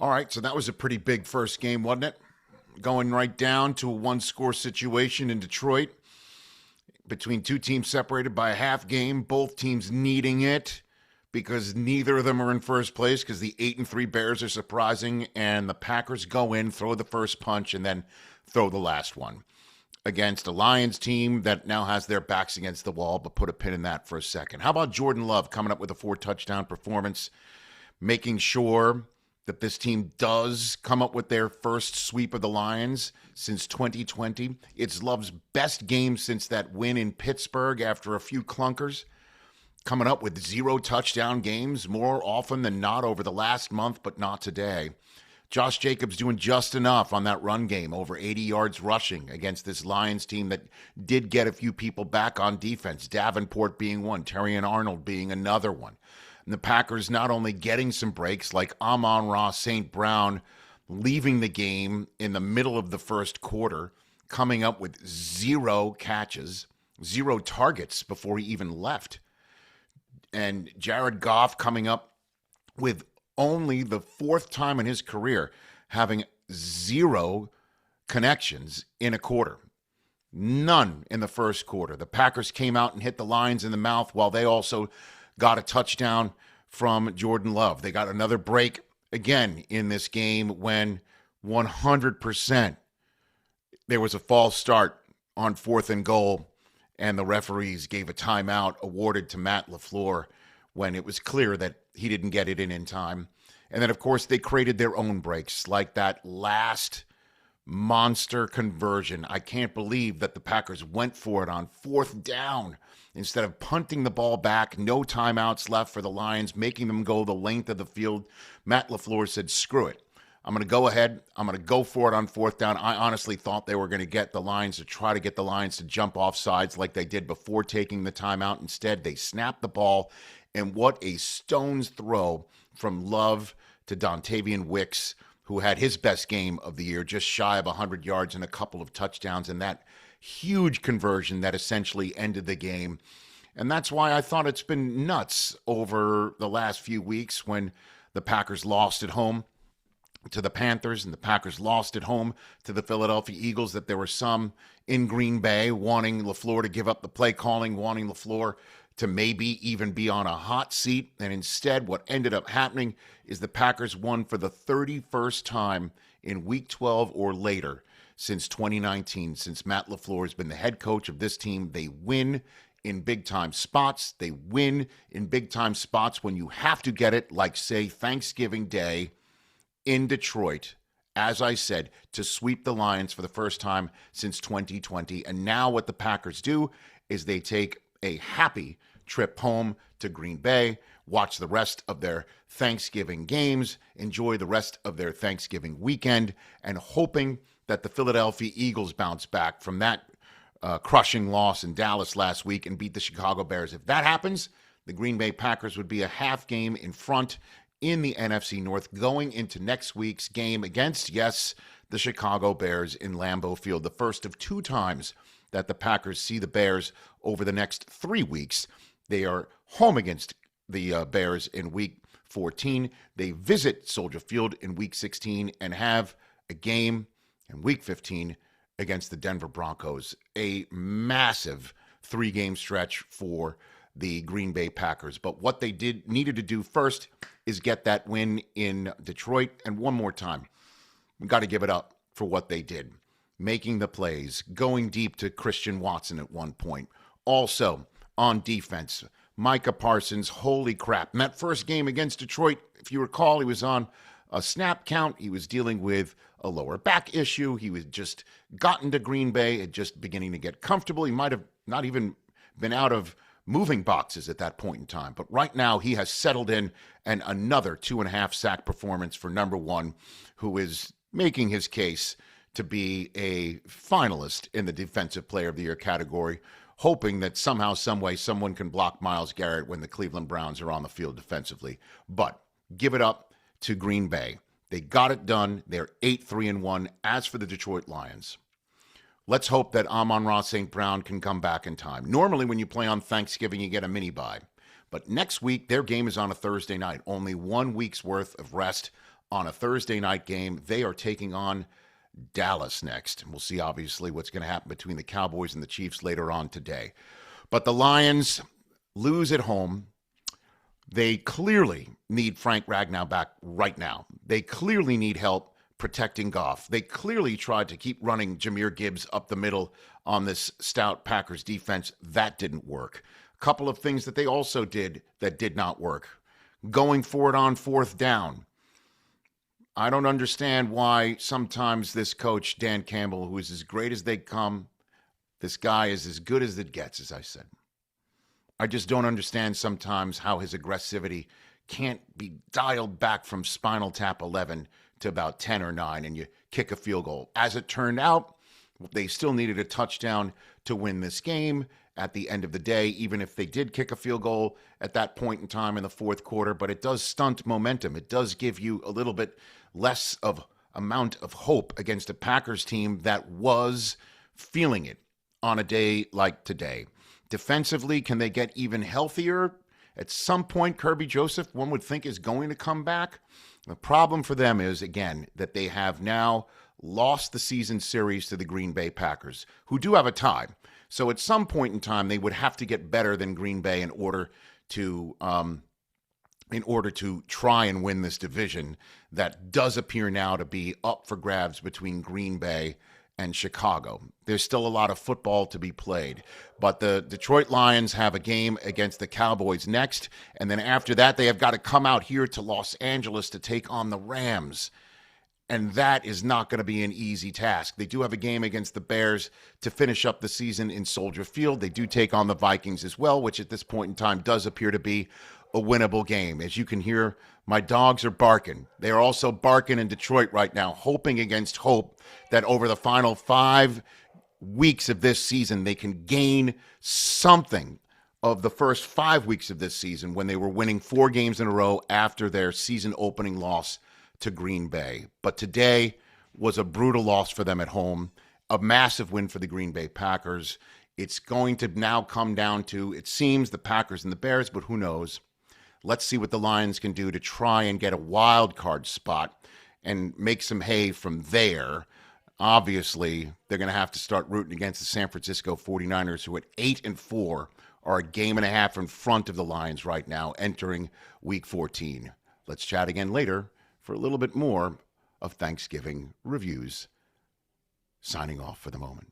All right, so that was a pretty big first game, wasn't it? Going right down to a one-score situation in Detroit between two teams separated by a half game, both teams needing it because neither of them are in first place because the 8-3 Bears are surprising, and the Packers go in, throw the first punch, and then throw the last one against a Lions team that now has their backs against the wall, but put a pin in that for a second. How about Jordan Love coming up with a 4-touchdown performance, making sure that this team does come up with their first sweep of the Lions since 2020. It's Love's best game since that win in Pittsburgh after a few clunkers. Coming up with 0 touchdown games more often than not over the last month, but not today. Josh Jacobs doing just enough on that run game, over 80 yards rushing against this Lions team that did get a few people back on defense. Davenport being one, Terry and Arnold being another one. And the Packers not only getting some breaks like Amon-Ra St. Brown leaving the game in the middle of the first quarter, coming up with 0 catches, 0 targets before he even left. And Jared Goff coming up with only the 4th time in his career having 0 connections in a quarter. None in the first quarter. The Packers came out and hit the Lions in the mouth while they also got a touchdown from Jordan Love. They got another break again in this game when 100% there was a false start on 4th and goal, and the referees gave a timeout awarded to Matt Laflur when it was clear that he didn't get it in time. And then, of course, they created their own breaks, like that last monster conversion. I can't believe that the Packers went for it on 4th down instead of punting the ball back. No timeouts left for the Lions, making them go the length of the field. Matt Lafleur said, screw it. I'm going to go ahead. I'm going to go for it on 4th down. I honestly thought they were going to get the Lions to try to get the Lions to jump off sides like they did before taking the timeout. Instead, they snapped the ball, and what a stone's throw from Love to Dontavian Wicks, who had his best game of the year, just shy of 100 yards and a couple of touchdowns, and that huge conversion that essentially ended the game. And that's why I thought it's been nuts over the last few weeks when the Packers lost at home to the Panthers and the Packers lost at home to the Philadelphia Eagles, that there were some in Green Bay wanting LaFleur to give up the play calling, wanting LaFleur to maybe even be on a hot seat. And instead, what ended up happening is the Packers won for the 31st time in Week 12 or later since 2019, since Matt LaFleur has been the head coach of this team. They win in big-time spots. They win in big-time spots when you have to get it, like, say, Thanksgiving Day in Detroit, as I said, to sweep the Lions for the first time since 2020. And now what the Packers do is they take a happy trip home to Green Bay, watch the rest of their Thanksgiving games, enjoy the rest of their Thanksgiving weekend, and hoping that the Philadelphia Eagles bounce back from that crushing loss in Dallas last week and beat the Chicago Bears. If that happens, the Green Bay Packers would be a half game in front in the NFC North going into next week's game against, yes, the Chicago Bears in Lambeau Field, the first of 2 times that the Packers see the Bears over the next 3 weeks. They are home against the Bears in Week 14. They visit Soldier Field in Week 16 and have a game in Week 15 against the Denver Broncos. A massive 3-game stretch for the Green Bay Packers. But what they needed to do first is get that win in Detroit. And one more time, we've got to give it up for what they did. Making the plays, going deep to Christian Watson at one point. Also, on defense, Micah Parsons, holy crap. In that first game against Detroit, if you recall, he was on a snap count. He was dealing with a lower back issue. He was just gotten to Green Bay and just beginning to get comfortable. He might have not even been out of moving boxes at that point in time. But right now he has settled in, and another 2.5 sack performance for number one, who is making his case to be a finalist in the Defensive Player of the Year category, hoping that somehow, some way, someone can block Myles Garrett when the Cleveland Browns are on the field defensively. But give it up to Green Bay. They got it done. They're 8-3-1. As for the Detroit Lions, let's hope that Amon-Ra St. Brown can come back in time. Normally, when you play on Thanksgiving, you get a mini-bye. But next week, their game is on a Thursday night. Only 1 week's worth of rest on a Thursday night game. They are taking on Dallas next. We'll see, obviously, what's going to happen between the Cowboys and the Chiefs later on today. But the Lions lose at home. They clearly need Frank Ragnow back right now. They clearly need help protecting Goff. They clearly tried to keep running Jahmyr Gibbs up the middle on this stout Packers defense. That didn't work. A couple of things that they also did that did not work. Going for it on fourth down. I don't understand why sometimes this coach, Dan Campbell, who is as great as they come, this guy is as good as it gets, as I said. I just don't understand sometimes how his aggressivity can't be dialed back from Spinal Tap 11 to about 10 or 9, and you kick a field goal. As it turned out, they still needed a touchdown to win this game at the end of the day, even if they did kick a field goal at that point in time in the fourth quarter. But it does stunt momentum. It does give you a little bit less of amount of hope against a Packers team that was feeling it on a day like today. Defensively, can they get even healthier? At some point, Kirby Joseph, one would think, is going to come back. The problem for them is, again, that they have now lost the season series to the Green Bay Packers, who do have a tie. So at some point in time, they would have to get better than Green Bay in order to try and win this division that does appear now to be up for grabs between Green Bay and Chicago. There's still a lot of football to be played, but the Detroit Lions have a game against the Cowboys next, and then after that, they have got to come out here to Los Angeles to take on the Rams, and that is not going to be an easy task. They do have a game against the Bears to finish up the season in Soldier Field. They do take on the Vikings as well, which at this point in time does appear to be a winnable game. As you can hear, my dogs are barking. They are also barking in Detroit right now, hoping against hope that over the final 5 weeks of this season, they can gain something of the first 5 weeks of this season when they were winning 4 games in a row after their season opening loss to Green Bay. But today was a brutal loss for them at home, a massive win for the Green Bay Packers. It's going to now come down to, it seems, the Packers and the Bears, but who knows? Let's see what the Lions can do to try and get a wild card spot and make some hay from there. Obviously, they're going to have to start rooting against the San Francisco 49ers, who at 8-4 are a game and a half in front of the Lions right now, entering Week 14. Let's chat again later for a little bit more of Thanksgiving reviews. Signing off for the moment.